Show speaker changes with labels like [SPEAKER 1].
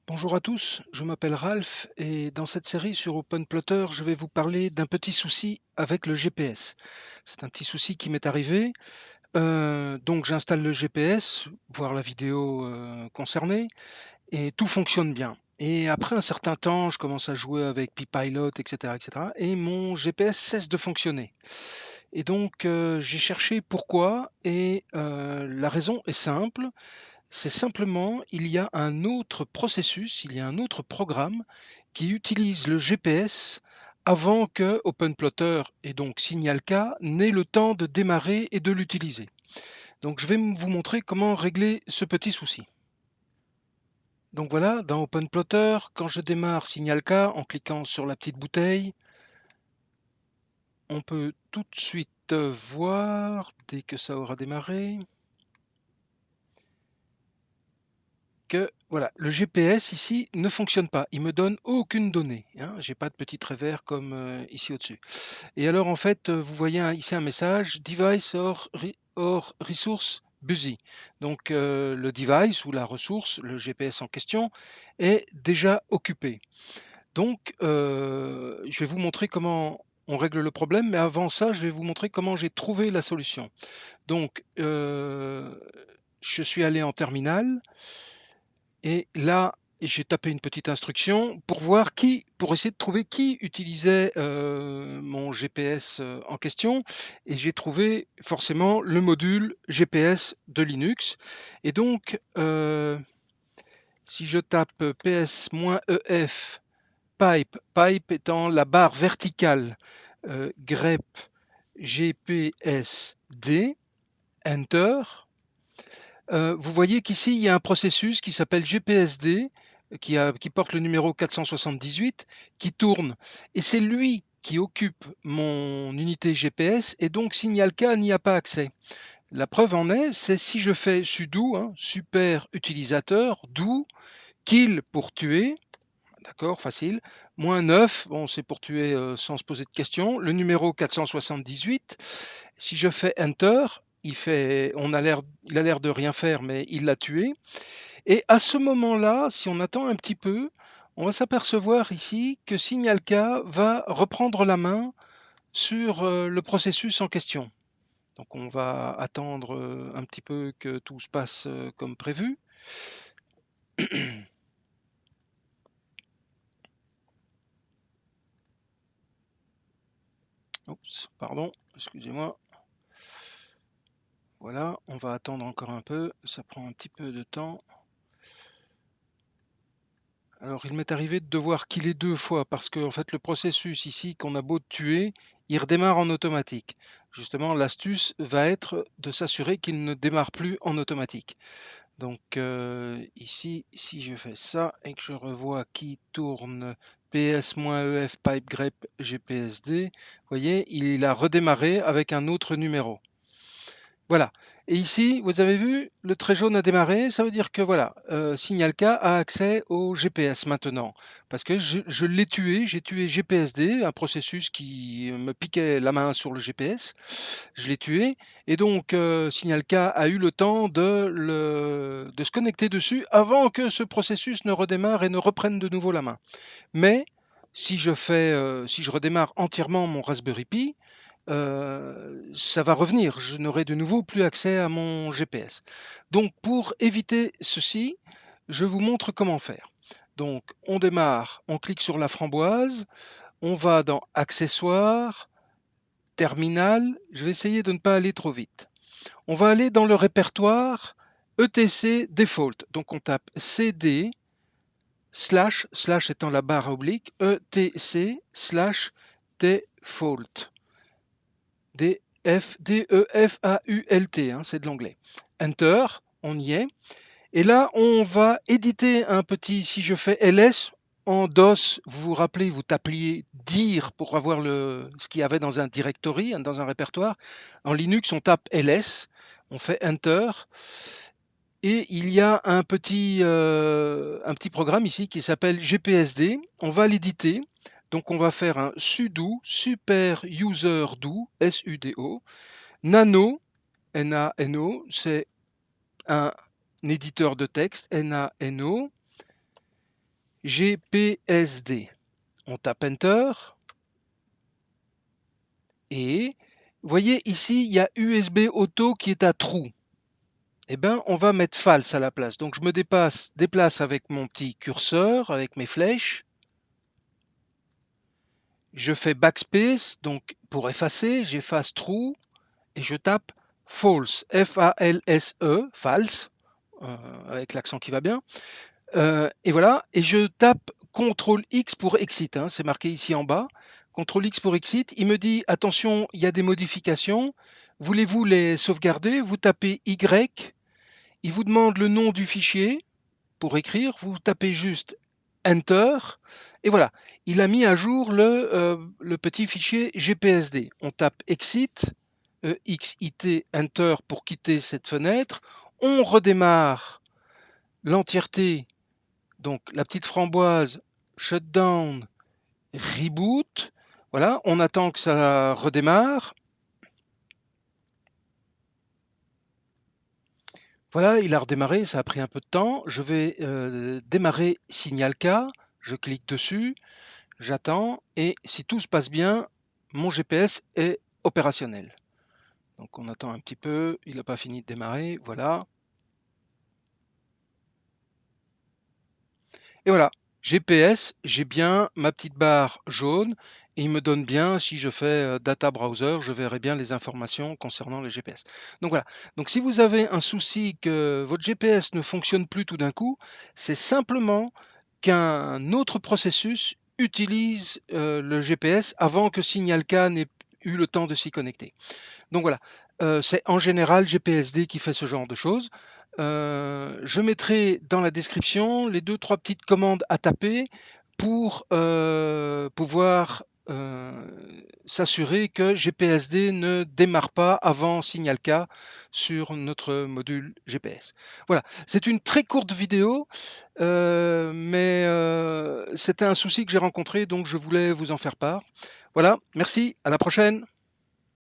[SPEAKER 1] Bonjour à tous, je m'appelle Ralph et dans cette série sur OpenPlotter, je vais vous parler d'un petit souci avec le GPS. C'est un petit souci qui m'est arrivé. Donc j'installe le GPS, voir la vidéo concernée, et tout fonctionne bien. Et après un certain temps, je commence à jouer avec PPilot, etc., etc., et mon GPS cesse de fonctionner. Et donc j'ai cherché pourquoi, et la raison est simple. C'est simplement, il y a un autre processus, il y a un autre programme qui utilise le GPS avant que OpenPlotter et donc SignalK n'aient le temps de démarrer et de l'utiliser. Donc je vais vous montrer comment régler ce petit souci. Donc voilà, dans OpenPlotter, quand je démarre SignalK en cliquant sur la petite bouteille, on peut tout de suite voir, dès que ça aura démarré, que voilà, le GPS ici ne fonctionne pas. Il me donne aucune donnée. Hein. J'ai pas de petit trait vert comme ici au-dessus. Et alors en fait, vous voyez ici un message device or resource busy. Donc le device ou la ressource, le GPS en question, est déjà occupé. Donc je vais vous montrer comment on règle le problème, mais avant ça, je vais vous montrer comment j'ai trouvé la solution. Donc je suis allé en terminal. Et là, j'ai tapé une petite instruction pour voir pour essayer de trouver qui utilisait mon GPS en question. Et j'ai trouvé forcément le module GPS de Linux. Et donc, si je tape ps-ef pipe étant la barre verticale, grep gpsd, enter. Vous voyez qu'ici, il y a un processus qui s'appelle GPSD, qui porte le numéro 478, qui tourne. Et c'est lui qui occupe mon unité GPS, et donc SignalK n'y a pas accès. La preuve en est, c'est si je fais sudo, hein, super utilisateur, do, kill pour tuer, d'accord, facile, -9, bon, c'est pour tuer sans se poser de questions, le numéro 478, si je fais Enter, il a l'air de rien faire, mais il l'a tué. Et à ce moment-là, si on attend un petit peu, on va s'apercevoir ici que SignalK va reprendre la main sur le processus en question. Donc on va attendre un petit peu que tout se passe comme prévu. Oups, pardon, excusez-moi. Voilà, on va attendre encore un peu, ça prend un petit peu de temps. Alors, il m'est arrivé de devoir killer 2 fois parce que en fait, le processus ici qu'on a beau tuer, il redémarre en automatique. Justement, l'astuce va être de s'assurer qu'il ne démarre plus en automatique. Donc ici, si je fais ça et que je revois qui tourne ps-ef pipe grep gpsd, vous voyez, il a redémarré avec un autre numéro. Voilà. Et ici, vous avez vu, le trait jaune a démarré. Ça veut dire que voilà, SignalK a accès au GPS maintenant. Parce que je l'ai tué, j'ai tué GPSD, un processus qui me piquait la main sur le GPS. Je l'ai tué. Et donc, SignalK a eu le temps de se connecter dessus avant que ce processus ne redémarre et ne reprenne de nouveau la main. Mais si je redémarre entièrement mon Raspberry Pi, ça va revenir. Je n'aurai de nouveau plus accès à mon GPS. Donc pour éviter ceci, je vous montre comment faire. Donc on démarre, on clique sur la framboise, on va dans Accessoires, Terminal, je vais essayer de ne pas aller trop vite. On va aller dans le répertoire ETC Default. Donc on tape CD slash étant la barre oblique, ETC slash default. D-E-F-A-U-L-T, hein, c'est de l'anglais. Enter, on y est. Et là, on va éditer un petit, si je fais ls, en DOS, vous vous rappelez, vous tapiez dir pour avoir ce qu'il y avait dans un directory, hein, dans un répertoire. En Linux, on tape ls, on fait Enter. Et il y a un petit programme ici qui s'appelle GPSD. On va l'éditer. Donc on va faire un sudo super user do, S-U-D-O, nano, N-A-N-O, c'est un éditeur de texte, N-A-N-O, GPSD. On tape Enter. Et vous voyez ici, il y a USB Auto qui est à true. Eh bien, on va mettre false à la place. Donc, je me déplace avec mon petit curseur, avec mes flèches. Je fais backspace, donc pour effacer, j'efface true et je tape false, F-A-L-S-E, false, avec l'accent qui va bien. Et voilà, et je tape CTRL X pour exit, hein, c'est marqué ici en bas. CTRL X pour exit, il me dit attention, il y a des modifications. Voulez-vous les sauvegarder? Vous tapez Y, il vous demande le nom du fichier pour écrire, vous tapez juste Enter, et voilà, il a mis à jour le petit fichier GPSD. On tape Exit, EXIT, Enter pour quitter cette fenêtre. On redémarre l'entièreté, donc la petite framboise, Shutdown, Reboot. Voilà, on attend que ça redémarre. Voilà, il a redémarré, ça a pris un peu de temps. Je vais démarrer Signal K, je clique dessus. J'attends et si tout se passe bien, mon GPS est opérationnel. Donc on attend un petit peu, il n'a pas fini de démarrer, voilà. Et voilà, GPS, j'ai bien ma petite barre jaune et il me donne bien, si je fais Data Browser, je verrai bien les informations concernant les GPS. Donc voilà, donc si vous avez un souci que votre GPS ne fonctionne plus tout d'un coup, c'est simplement qu'un autre processus utilise le GPS avant que Signal K n'ait eu le temps de s'y connecter. Donc voilà, c'est en général GPSD qui fait ce genre de choses. Je mettrai dans la description les 2-3 petites commandes à taper pour pouvoir s'assurer que GPSD ne démarre pas avant Signal K sur notre module GPS. Voilà, c'est une très courte vidéo, mais c'était un souci que j'ai rencontré, donc je voulais vous en faire part. Voilà, merci, à la prochaine.